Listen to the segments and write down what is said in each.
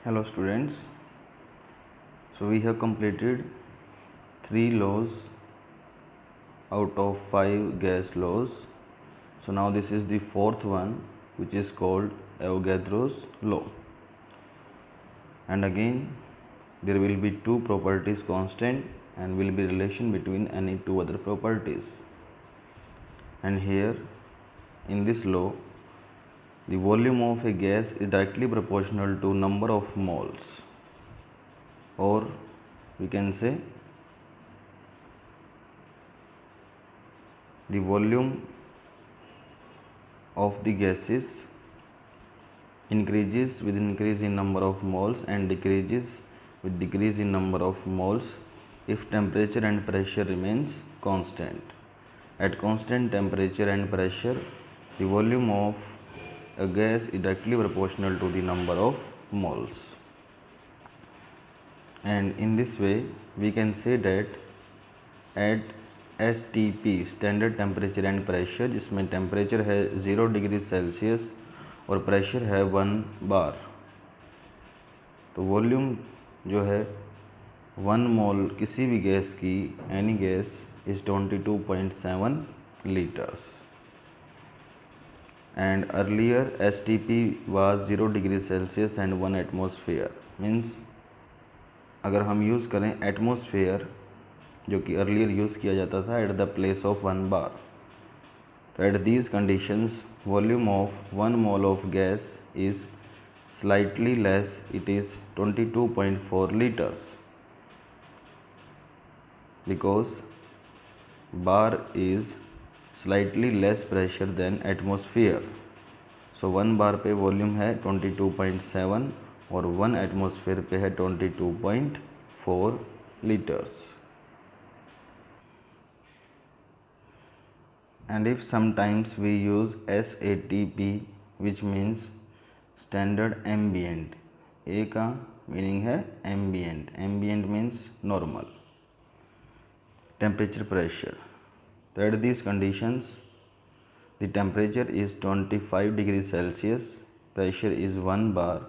Hello students, so we have completed 3 laws out of 5 gas laws. So now this is the fourth one, which is called Avogadro's law. And again there will be two properties constant and will be relation between any two other properties. And here in this law, the volume of a gas is directly proportional to number of moles, or we can say the volume of the gases increases with increase in number of moles and decreases with decrease in number of moles if temperature and pressure remains constant. At constant temperature and pressure, the volume of a gas is directly proportional to the number of moles. And in this way we can say that at STP standard temperature and pressure, जिसमें temperature है 0 degree Celsius और pressure है 1 bar, तो volume जो है 1 मोल किसी भी gas की, any gas, is 22.7 litres. And earlier STP was 0 degree Celsius and 1 atmosphere. Means अगर हम यूज़ करें एटमॉस्फेयर, जो कि अर्लियर यूज़ किया जाता था at the place of 1 bar, तो at these conditions volume of 1 mole of gas is slightly less, it is 22.4 litres, because bar is slightly less pressure than atmosphere. So 1 bar पे volume है 22.7 और 1 atmosphere पे है 22.4 litres. And if sometimes we use SATP, which means standard ambient, A का meaning है ambient, ambient means normal temperature pressure. So at these conditions the temperature is 25 degrees Celsius, pressure is 1 bar,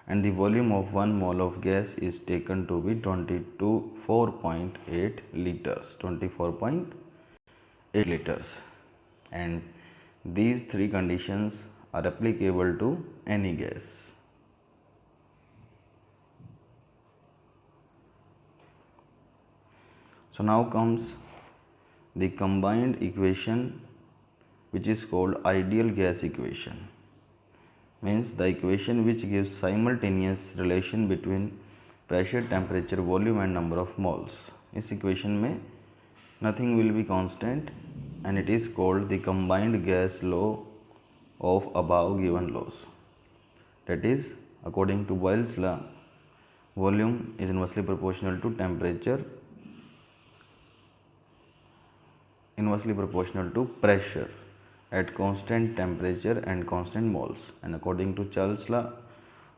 and the volume of 1 mole of gas is taken to be 24.8 liters, 24.8 liters. And these three conditions are applicable to any gas. So now comes the combined equation, which is called ideal gas equation. Means the equation which gives simultaneous relation between pressure, temperature, volume and number of moles. इस equation में nothing will be constant and it is called the combined gas law of above given laws. That is, according to Boyle's law, volume is inversely proportional to temperature, inversely proportional to pressure at constant temperature and constant moles. And according to Charles' law,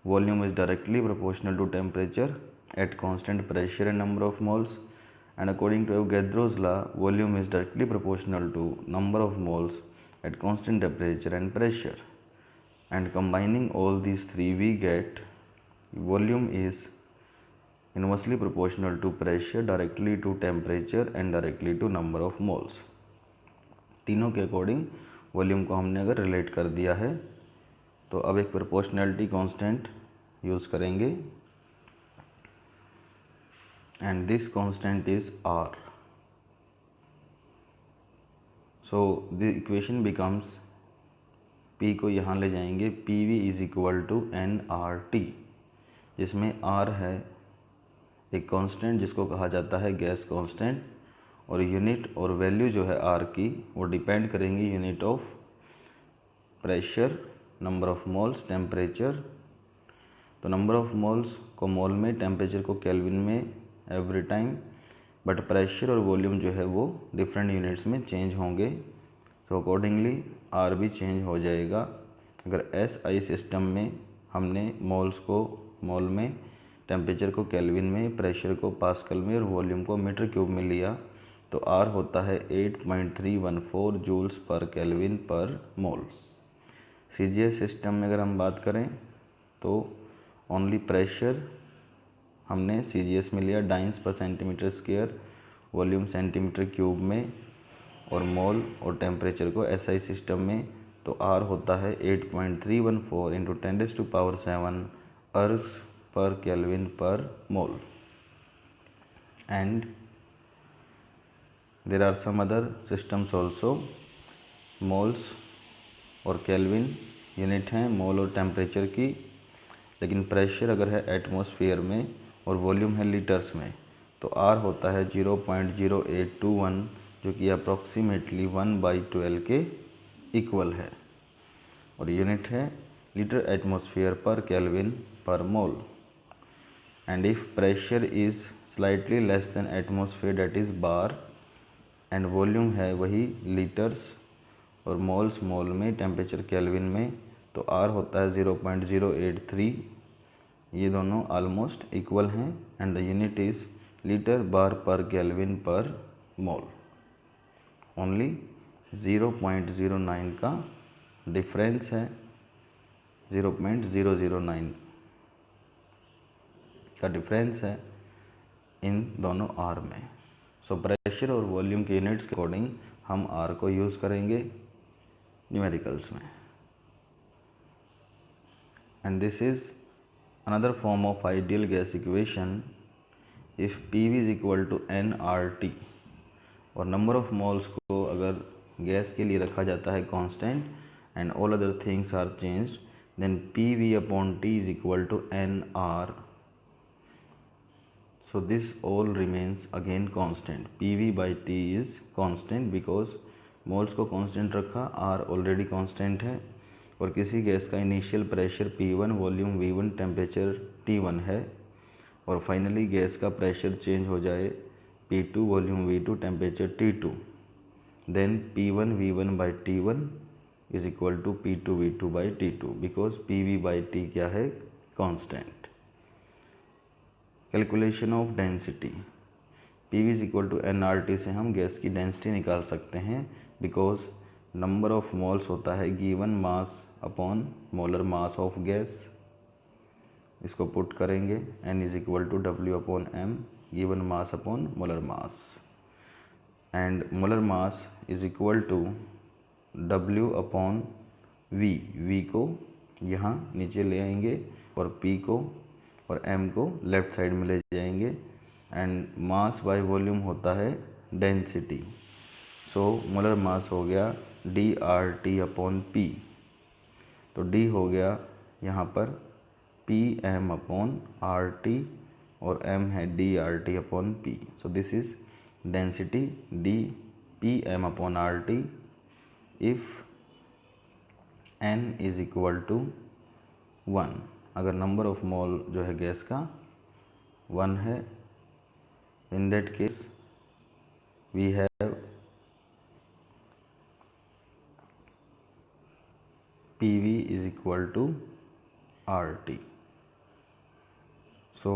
volume is directly proportional to temperature at constant pressure and number of moles. And according to Avogadro's law, volume is directly proportional to number of moles at constant temperature and pressure. And combining all these three, we get volume is inversely proportional to pressure, directly to temperature and directly to number of moles. तीनों के according volume को हमने अगर relate कर दिया है, तो अब एक प्रोपोर्शनैलिटी कांस्टेंट यूज़ करेंगे, and this constant is R. So the equation becomes, P को यहाँ ले जाएंगे, PV is equal to nRT, जिसमें R है एक कांस्टेंट जिसको कहा जाता है गैस कांस्टेंट, और यूनिट और वैल्यू जो है R की वो डिपेंड करेंगी unit of pressure, number of moles, temperature. तो नंबर ऑफ मोल्स को मोल में, टेम्परेचर को केल्विन में एवरी टाइम, बट प्रेशर और वॉल्यूम जो है वो डिफरेंट यूनिट्स में चेंज होंगे. तो अकॉर्डिंगली आर भी चेंज हो जाएगा. अगर SI सिस्टम में हमने मोल्स को मोल में, टेम्परेचर को केल्विन में, प्रेशर को पास्कल में और वॉल्यूम को मीटर क्यूब में लिया, तो आर होता है 8.314 जूल्स पर केल्विन पर मोल. CGS सिस्टम में अगर हम बात करें तो ओनली प्रेशर हमने CGS में लिया, डाइन्स पर centimetre square, volume centimetre cube में, और मोल और टेम्परेचर को SI सिस्टम में। तो R होता है 8.314 इंटू 10⁻⁷ अर्ग्स पर केल्विन पर mole. And there are some other systems also. Moles और केल्विन यूनिट हैं मोल और टेम्परेचर की, लेकिन प्रेशर अगर है एटमॉस्फेयर में और वॉल्यूम है लीटर्स में, तो R होता है 0.0821, जो कि अप्रॉक्सीमेटली 1/12 के इक्वल है, और यूनिट है लीटर एटमॉस्फेयर पर केल्विन पर mole. And if pressure is slightly less than atmosphere, that is bar, and volume है वही लीटर्स और मोल्स मोल में, टेम्परेचर केल्विन में, तो R होता है 0.083। ये दोनों ऑलमोस्ट इक्वल हैं and the unit is litre बार पर केल्विन पर मोल। ओनली 0.09 का डिफरेंस है, 0.009 का डिफरेंस है इन दोनों R में। सो प्रेशर और वॉल्यूम के यूनिट्स के अकॉर्डिंग हम R को यूज़ करेंगे न्यूमेरिकल्स में। And this is another form of ideal gas equation if PV is equal to nRT, और नंबर ऑफ मोल्स को अगर गैस के लिए रखा जाता है constant and all other things are changed, then PV upon T is equal to nR. So this all remains again constant. PV by T is constant because moles को constant रखा, R already constant है, और किसी gas का initial pressure P1, volume V1, temperature T1 है, और finally gas का pressure change हो जाए P2, volume V2, temperature T2, then P1 V1 by T1 is equal to P2 V2 by T2 because PV by T क्या है, constant. Calculation of density, PV is equal to nRT से हम gas की density निकाल सकते हैं, because number of moles होता है given mass upon molar mass of gas. इसको पुट करेंगे, N is equal to W upon M, given mass upon molar mass, and molar mass is equal to W upon V को यहाँ नीचे ले आएंगे और P को और M को लेफ्ट साइड में ले जाएंगे, एंड मास बाय वॉल्यूम होता है डेंसिटी। सो मोलर मास हो गया DRT अपॉन P, तो D हो गया यहाँ पर PM अपॉन RT और M है DRT upon P। So this is density DPM upon RT इफ N इज इक्वल टू 1, अगर नंबर ऑफ मोल जो है गैस का 1 है, in that case we have PV is equal to RT, so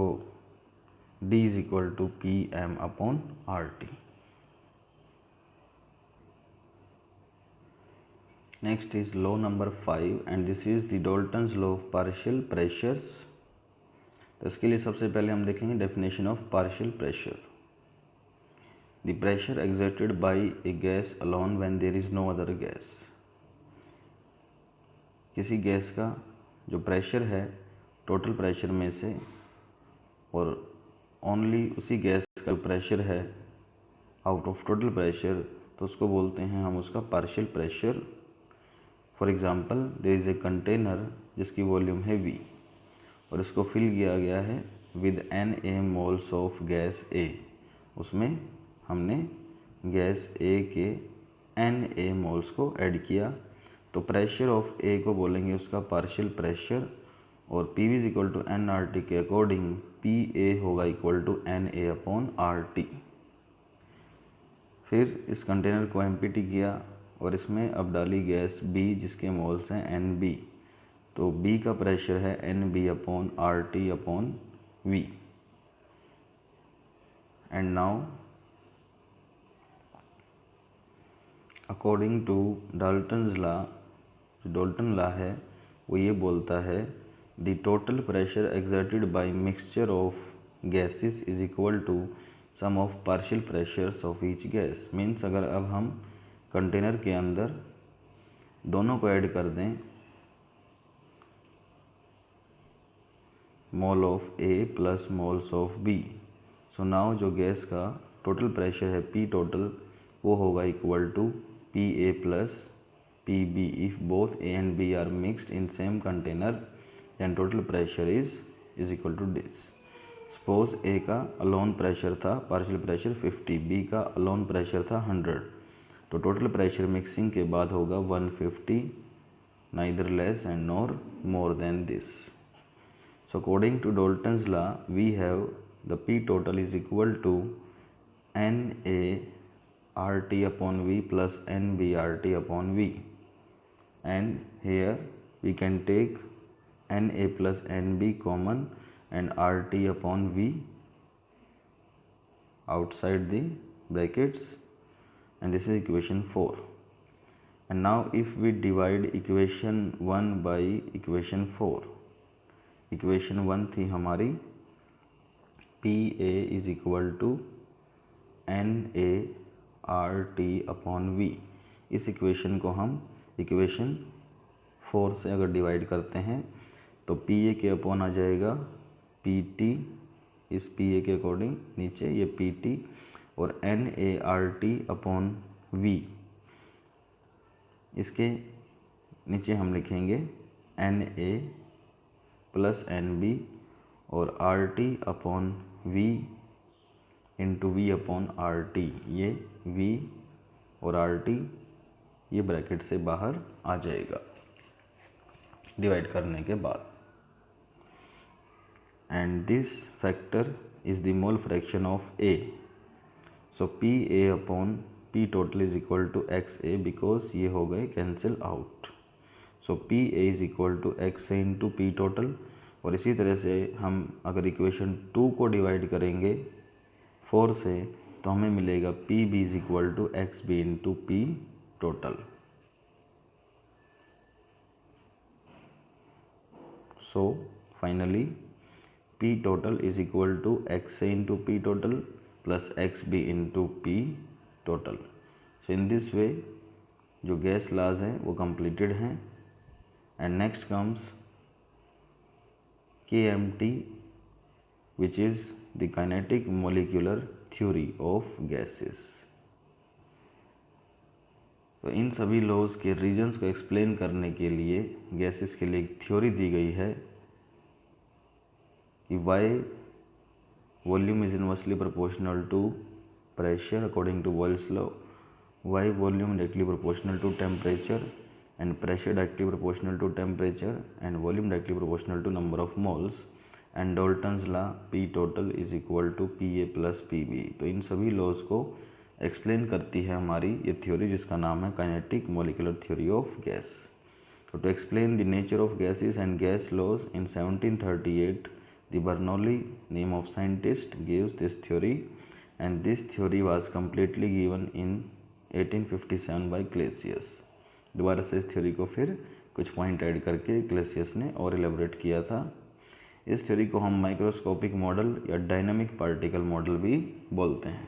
D is equal to PM upon RT। Next is law number 5 and this is the Dalton's law of partial pressures। तो इसके लिए सबसे पहले हम देखेंगे definition of partial pressure। The pressure exerted by a gas alone when there is no other gas। किसी gas का जो प्रेशर है टोटल प्रेशर में से, और ओनली उसी गैस का प्रेशर है आउट ऑफ टोटल प्रेशर, तो उसको बोलते हैं हम उसका partial pressure. For example there is a container जिसकी वॉल्यूम है V, और इसको फिल किया गया है with Na moles of gas A। उसमें हमने गैस A के Na मोल्स को ऐड किया, तो प्रेशर ऑफ A को बोलेंगे उसका पार्शियल प्रेशर, और PV is equal to nRT के अकॉर्डिंग PA होगा equal to Na upon RT। फिर इस कंटेनर को एम्प्टी किया और इसमें अब डाली गैस B जिसके मोल्स हैं NB, तो B का प्रेशर है NB upon RT upon V। And now according to Dalton's law, जो डाल्टन लॉ है वो ये बोलता है the total pressure exerted by mixture of gases is equal to sum of partial pressures of each gas. Means अगर अब हम container के अंदर दोनों को ऐड कर दें, mole of A plus moles of B, so now जो गैस का टोटल प्रेशर है पी टोटल वो होगा equal to P A plus P B. If both A and B are mixed in same container then total pressure is equal to this. Suppose A का alone pressure था partial pressure 50, B का alone pressure था 100, तो total pressure mixing के बाद होगा 150, neither less and nor more than this. So according to Dalton's law, we have the P total is equal to NA RT upon V plus NB RT upon V, and here we can take NA plus NB common and RT upon V outside the brackets, and this is equation 4. And now if we divide equation 1 by equation 4, equation 1 थी हमारी P A is equal to N A R T upon V. इस equation को हम equation 4 से अगर divide करते हैं तो पी ए के अपॉन आ जाएगा पी टी, इस पी ए के अकॉर्डिंग नीचे ये पी टी, और N A R T upon V, इसके नीचे हम लिखेंगे N A plus N B और R T upon V into V upon R T. ये वी और आर टी ये ब्रैकेट से बाहर आ जाएगा डिवाइड करने के बाद। And this factor is the mole fraction of A, so P A upon P total is equal to X A, because ये हो गए cancel out. So P A is equal to X A into P total, और इसी तरह से हम अगर equation 2 को डिवाइड करेंगे 4 से तो हमें मिलेगा P B is equal to X B into P total. So finally P total is equal to X A into P total plus X B into P total. So in this way जो gas laws हैं वो completed हैं। And next comes KMT, which is the kinetic molecular theory of gases। तो इन सभी laws के regions को explain करने के लिए गैसेस के लिए एक थ्योरी दी गई है कि why volume is inversely proportional to pressure according to Boyle's law, why volume directly proportional to temperature, and pressure directly proportional to temperature, and volume directly proportional to number of moles, and Dalton's law P total is equal to PA plus PB। तो इन सभी laws को explain करती है हमारी ये theory जिसका नाम है kinetic molecular theory of gas. तो to explain the nature of gases and gas laws in 1738 the Bernoulli name of scientist gives this theory, and this theory was completely given in 1857 by Clausius। दोबारा से इस theory को फिर कुछ point add करके क्लेसियस ने और एलेबोरेट किया था। इस थ्योरी को हम माइक्रोस्कोपिक मॉडल या डायनामिक पार्टिकल मॉडल भी बोलते हैं।